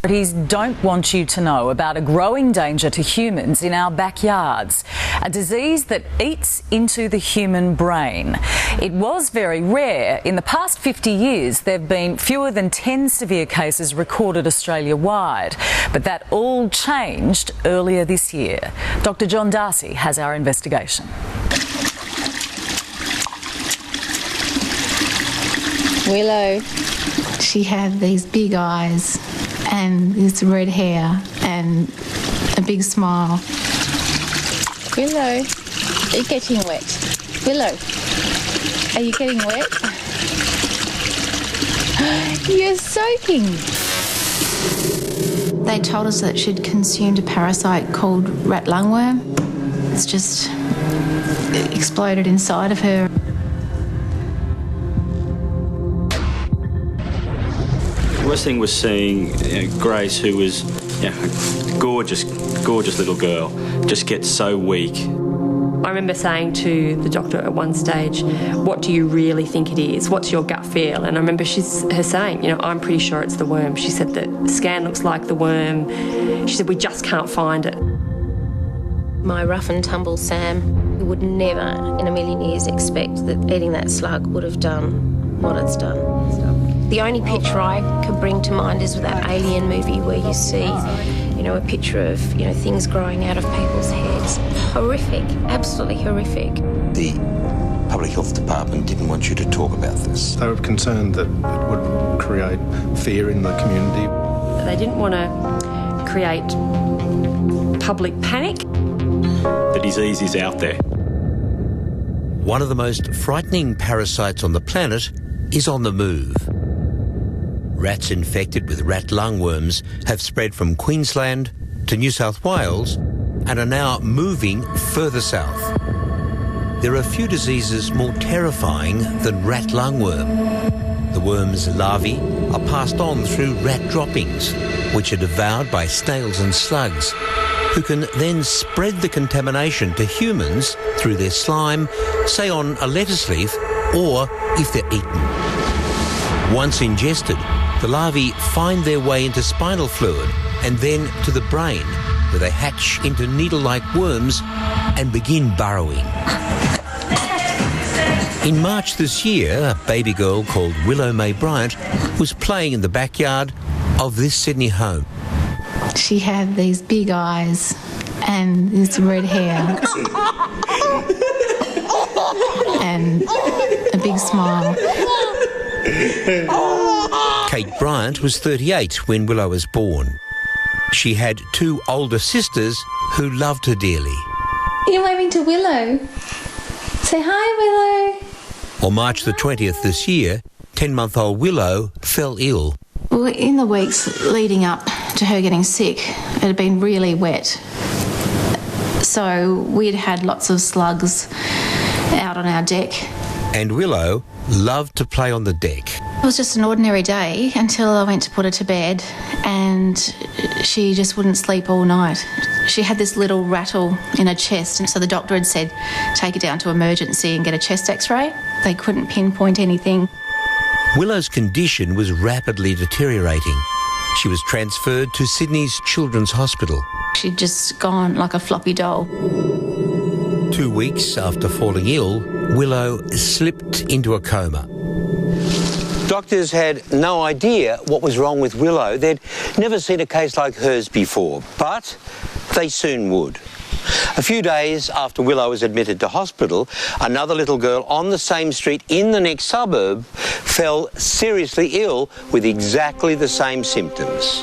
Authorities don't want you to know about a growing danger to humans in our backyards, a disease that eats into the human brain. It was very rare. In the past 50 years, there have been fewer than 10 severe cases recorded Australia-wide, but that all changed earlier this year. Dr. John Darcy has our investigation. Willow, she had these big eyes and this red hair and a big smile. Willow, are you getting wet? Willow, are you getting wet? You're soaking. They told us that she'd consumed a parasite called rat lungworm. It's just exploded inside of her. The worst thing was seeing Grace, who was a gorgeous little girl, just get so weak. I remember saying to the doctor at one stage, what do you really think it is? What's your gut feel? And I remember her saying, I'm pretty sure it's the worm. She said that the scan looks like the worm. She said, we just can't find it. My rough and tumble Sam would never in a million years expect that eating that slug would have done what it's done. The only picture I could bring to mind is that Alien movie where you see, a picture of, things growing out of people's heads. Horrific, absolutely horrific. The Public Health Department didn't want you to talk about this. They were concerned that it would create fear in the community. They didn't want to create public panic. The disease is out there. One of the most frightening parasites on the planet is on the move. Rats infected with rat lungworms have spread from Queensland to New South Wales and are now moving further south. There are few diseases more terrifying than rat lungworm. The worm's larvae are passed on through rat droppings, which are devoured by snails and slugs, who can then spread the contamination to humans through their slime, say on a lettuce leaf, or if they're eaten. Once ingested, the larvae find their way into spinal fluid and then to the brain, where they hatch into needle-like worms and begin burrowing. In March this year, a baby girl called Willow May Bryant was playing in the backyard of this Sydney home. She had these big eyes and this red hair and a big smile. Kate Bryant was 38 when Willow was born. She had two older sisters who loved her dearly. You're waving to Willow. Say hi, Willow. On March the 20th this year, 10-month-old Willow fell ill. Well, in the weeks leading up to her getting sick, it had been really wet. So we'd had lots of slugs out on our deck. And Willow loved to play on the deck. It was just an ordinary day until I went to put her to bed and she just wouldn't sleep all night. She had this little rattle in her chest, and so the doctor had said, take her down to emergency and get a chest x-ray. They couldn't pinpoint anything. Willow's condition was rapidly deteriorating. She was transferred to Sydney's Children's Hospital. She'd just gone like a floppy doll. 2 weeks after falling ill, Willow slipped into a coma. Doctors had no idea what was wrong with Willow. They'd never seen a case like hers before, but they soon would. A few days after Willow was admitted to hospital, another little girl on the same street in the next suburb fell seriously ill with exactly the same symptoms.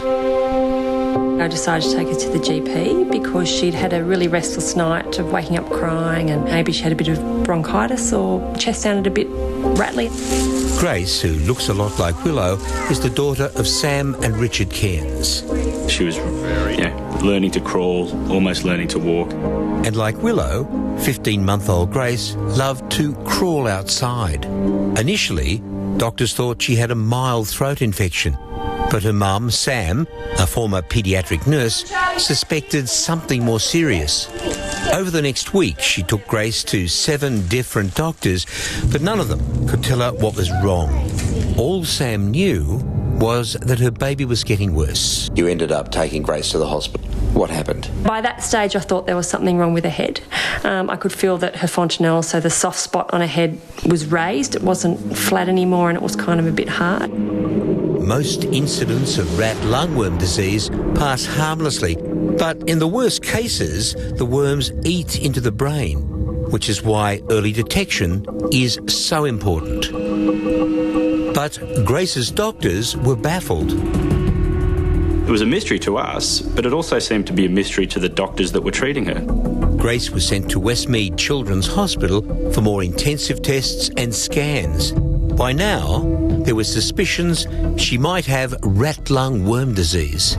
I decided to take her to the GP because she'd had a really restless night of waking up crying, and maybe she had a bit of bronchitis or chest sounded a bit rattly. Grace, who looks a lot like Willow, is the daughter of Sam and Richard Cairns. She was learning to crawl, almost learning to walk. And like Willow, 15-month-old Grace loved to crawl outside. Initially, doctors thought she had a mild throat infection, but her mum, Sam, a former paediatric nurse, suspected something more serious. Over the next week, she took Grace to 7 different doctors, but none of them could tell her what was wrong. All Sam knew was that her baby was getting worse. You ended up taking Grace to the hospital. What happened? By that stage, I thought there was something wrong with her head. I could feel that her fontanelle, so the soft spot on her head, was raised. It wasn't flat anymore, and it was kind of a bit hard. Most incidents of rat lungworm disease pass harmlessly, but in the worst cases, the worms eat into the brain, which is why early detection is so important. But Grace's doctors were baffled. It was a mystery to us, but it also seemed to be a mystery to the doctors that were treating her. Grace was sent to Westmead Children's Hospital for more intensive tests and scans. By now, there were suspicions she might have rat lung worm disease.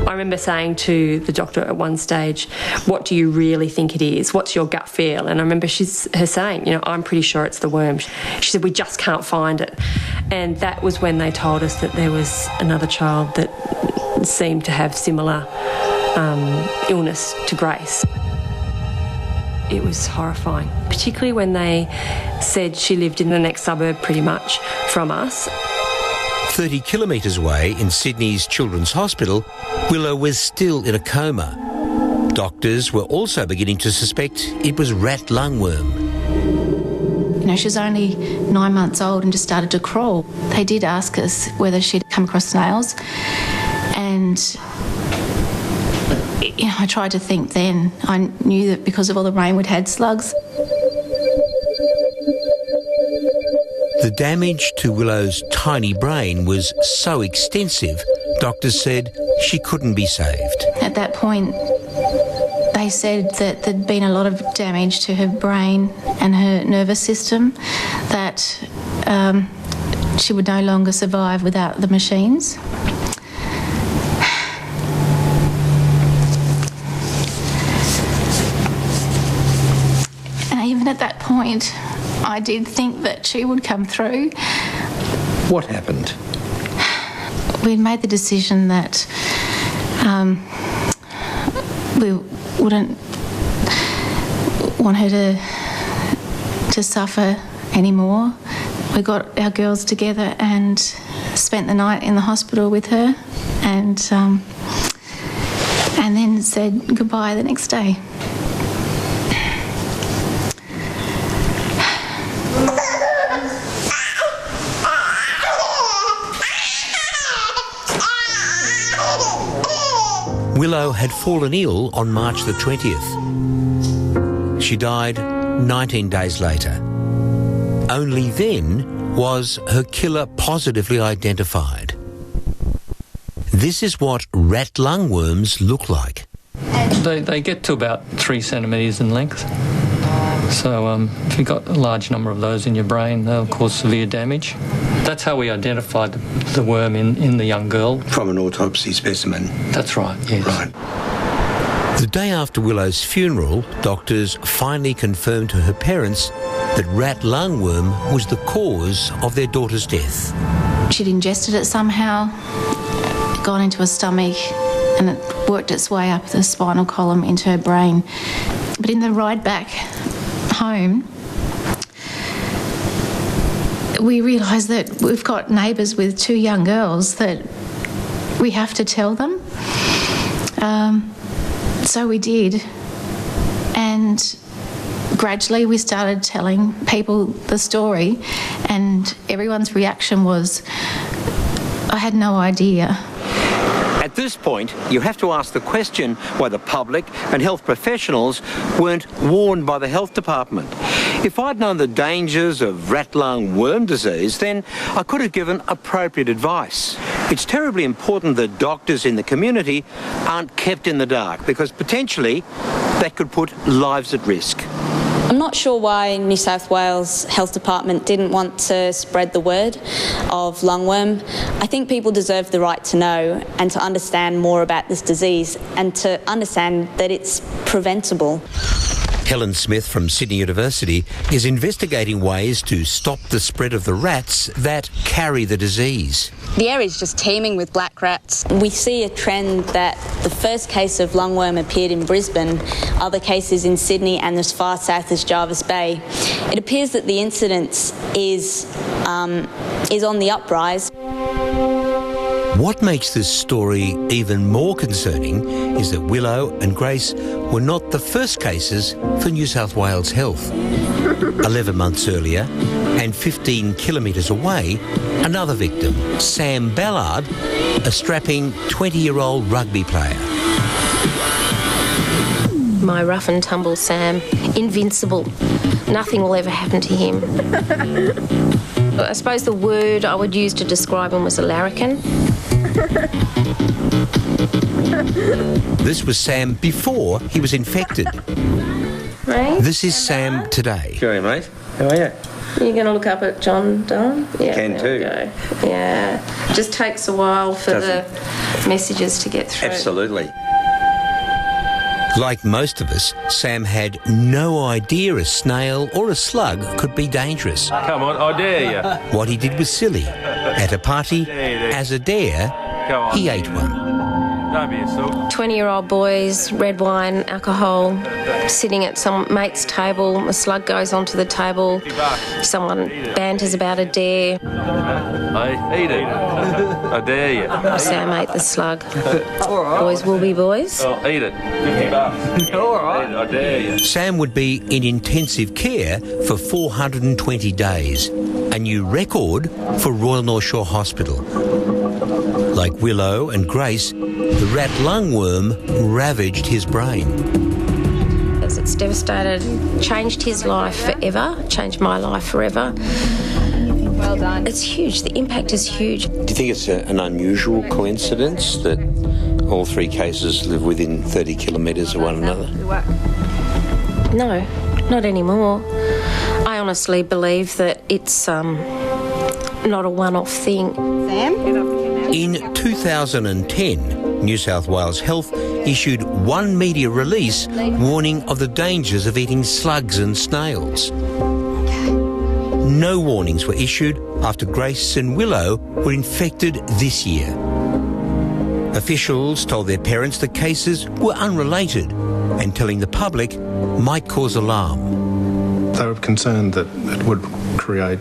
I remember saying to the doctor at one stage, what do you really think it is? What's your gut feel? And I remember her saying, I'm pretty sure it's the worm. She said, we just can't find it. And that was when they told us that there was another child that seemed to have similar illness to Grace. It was horrifying, particularly when they said she lived in the next suburb pretty much from us. 30 kilometres away in Sydney's Children's Hospital, Willow was still in a coma. Doctors were also beginning to suspect it was rat lungworm. She was only 9 months old and just started to crawl. They did ask us whether she'd come across snails, and I tried to think then. I knew that because of all the rain we'd had slugs. The damage to Willow's tiny brain was so extensive, doctors said she couldn't be saved. At that point, they said that there'd been a lot of damage to her brain and her nervous system, that she would no longer survive without the machines. And even at that point, I did think that she would come through. What happened? We'd made the decision that we wouldn't want her to suffer anymore. We got our girls together and spent the night in the hospital with her, and then said goodbye the next day. Willow had fallen ill on March the 20th. She died 19 days later. Only then was her killer positively identified. This is what rat lungworms look like. They get to about 3 centimetres in length. So if you've got a large number of those in your brain, they'll cause severe damage. That's how we identified the worm in the young girl. From an autopsy specimen? That's right, yes. Right. The day after Willow's funeral, doctors finally confirmed to her parents that rat lungworm was the cause of their daughter's death. She'd ingested it somehow, gone into her stomach, and it worked its way up the spinal column into her brain. But in the ride back home, we realised that we've got neighbours with 2 young girls that we have to tell them. So we did. And gradually we started telling people the story, and everyone's reaction was, I had no idea. At this point, you have to ask the question why the public and health professionals weren't warned by the health department. If I'd known the dangers of rat lung worm disease, then I could have given appropriate advice. It's terribly important that doctors in the community aren't kept in the dark, because potentially that could put lives at risk. I'm not sure why New South Wales Health Department didn't want to spread the word of lungworm. I think people deserve the right to know and to understand more about this disease, and to understand that it's preventable. Helen Smith from Sydney University is investigating ways to stop the spread of the rats that carry the disease. The area is just teeming with black rats. We see a trend that the first case of lungworm appeared in Brisbane, other cases in Sydney and as far south as Jervis Bay. It appears that the incidence is on the uprise. What makes this story even more concerning is that Willow and Grace were not the first cases for New South Wales Health. 11 months earlier, and 15 kilometres away, another victim, Sam Ballard, a strapping 20-year-old rugby player. My rough and tumble Sam, invincible. Nothing will ever happen to him. I suppose the word I would use to describe him was a larrikin. This was Sam before he was infected. Right? This is Sam today. G'day, mate. How are you? You're going to look up at John, Don? Yeah, Can too. Go. Yeah. Just takes a while for the messages to get through. Absolutely. Like most of us, Sam had no idea a snail or a slug could be dangerous. Come on, I dare you. What he did was silly. At a party, as a dare, he ate one. Don't be a sook. 20-year-old boys, red wine, alcohol, sitting at some mate's table. A slug goes onto the table. Someone banters about a dare. Hey, eat it. I dare you. Sam ate the slug. Boys will be boys. Oh, eat it. $50. All right. I dare you. Sam would be in intensive care for 420 days, a new record for Royal North Shore Hospital. Like Willow and Grace, the rat lungworm ravaged his brain. As it's devastated, changed his life forever, changed my life forever. Well done. It's huge. The impact is huge. Do you think it's an unusual coincidence that all three cases live within 30 kilometres of one another? No, not anymore. I honestly believe that it's not a one-off thing. Sam? In 2010, New South Wales Health issued one media release warning of the dangers of eating slugs and snails. No warnings were issued after Grace and Willow were infected this year. Officials told their parents the cases were unrelated and telling the public might cause alarm. They were concerned that it would create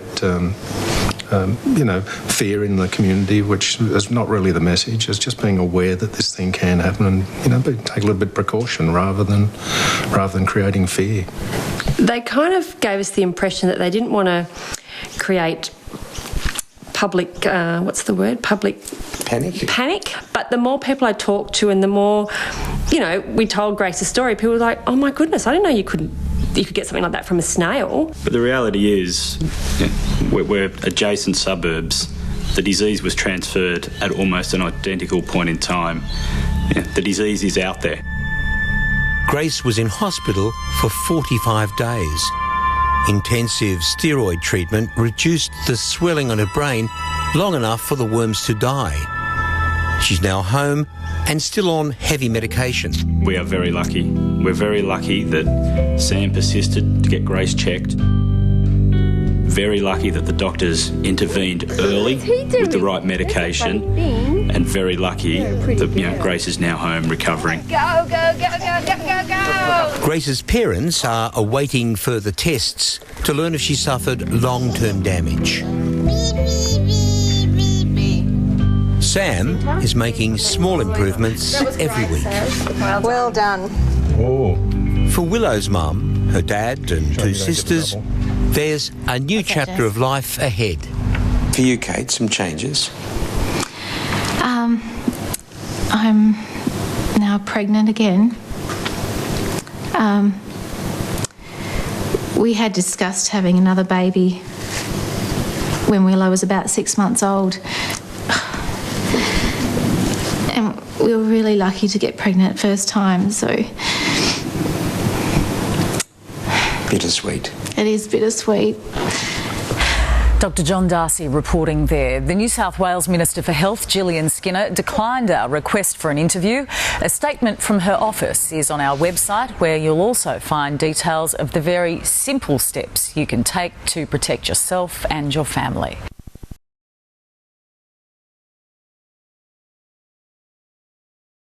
fear in the community, which is not really the message. It's just being aware that this thing can happen and, take a little bit of precaution rather than creating fear. They kind of gave us the impression that they didn't want to create public, public panic. But the more people I talked to and the more, we told Grace's story, people were like, oh my goodness, I didn't know you could get something like that from a snail. But the reality is, we're adjacent suburbs. The disease was transferred at almost an identical point in time. The disease is out there. Grace was in hospital for 45 days. Intensive steroid treatment reduced the swelling on her brain long enough for the worms to die. She's now home and still on heavy medication. We are very lucky. We're very lucky that Sam persisted to get Grace checked. Very lucky that the doctors intervened early with the right medication. And very lucky that Grace is now home recovering. Go, go, go, go, go, go, go! Grace's parents are awaiting further tests to learn if she suffered long-term damage. Sam is making small improvements every week. Well done. Oh. For Willow's mum, her dad and two sisters, there's a new chapter of life ahead. For you, Kate, some changes? I'm now pregnant again. We had discussed having another baby when Willow was about 6 months old. And we were really lucky to get pregnant first time, so... Bittersweet. It is bittersweet. Dr John Darcy reporting there. The New South Wales Minister for Health, Gillian Skinner, declined our request for an interview. A statement from her office is on our website, where you'll also find details of the very simple steps you can take to protect yourself and your family.